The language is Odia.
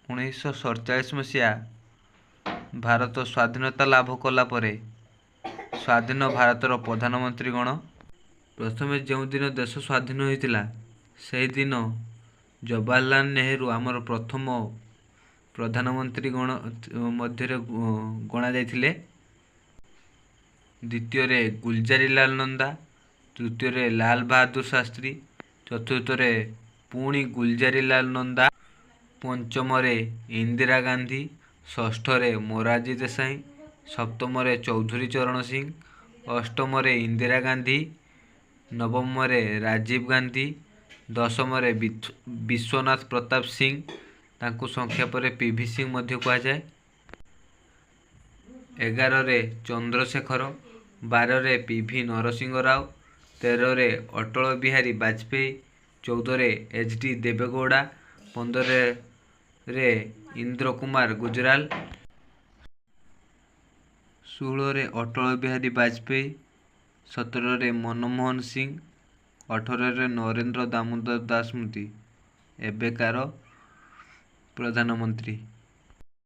1947 ମସିହା ଭାରତ ସ୍ୱାଧୀନତା ଲାଭ କଲା ପରେ ସ୍ୱାଧୀନ ଭାରତର ପ୍ରଧାନମନ୍ତ୍ରୀଗଣ ପ୍ରଥମେ ଯେଉଁଦିନ ଦେଶ ସ୍ୱାଧୀନ ହୋଇଥିଲା ସେହିଦିନ ଜବାହରଲାଲ ନେହେରୁ ଆମର ପ୍ରଥମ ପ୍ରଧାନମନ୍ତ୍ରୀ ମଧ୍ୟରେ ଗଣାଯାଇଥିଲେ। ଦ୍ୱିତୀୟରେ ଗୁଲଜାରିଲାଲ ନନ୍ଦା, ତୃତୀୟରେ ଲାଲ ବାହାଦୁର ଶାସ୍ତ୍ରୀ, ଚତୁର୍ଥରେ ପୁଣି ଗୁଲଜାରିଲାଲ ନନ୍ଦା, ପଞ୍ଚମରେ ଇନ୍ଦିରା ଗାନ୍ଧୀ, ଷଷ୍ଠରେ ମୋରାରଜୀ ଦେଶାଇ, ସପ୍ତମରେ ଚୌଧୁରୀ ଚରଣ ସିଂ, ଅଷ୍ଟମରେ ଇନ୍ଦିରା ଗାନ୍ଧୀ, ନବମରେ ରାଜୀବ ଗାନ୍ଧୀ, ଦଶମରେ ବିଶ୍ୱନାଥ ପ୍ରତାପ ସିଂ, ତାଙ୍କୁ ସଂକ୍ଷେପରେ ପିଭି ସିଂ ମଧ୍ୟ କୁହାଯାଏ, 11ରେ ଚନ୍ଦ୍ରଶେଖର, 12ରେ ପିଭି ନରସିଂହ ରାଓ, 13ରେ ଅଟଳ ବିହାରୀ ବାଜପେୟୀ, 14ରେ ଏଚ୍.ଡି. ଦେବେଗୌଡ଼ା, 15ରେ ଇନ୍ଦ୍ର କୁମାର ଗୁଜରାଲ, 16ରେ ଅଟଳ ବିହାରୀ ବାଜପେୟୀ, 17ରେ ମନମୋହନ ସିଂ, 18ରେ ନରେନ୍ଦ୍ର ଦାମୋଦର ଦାସ ମୋଦି ଏବେକାର ପ୍ରଧାନମନ୍ତ୍ରୀ।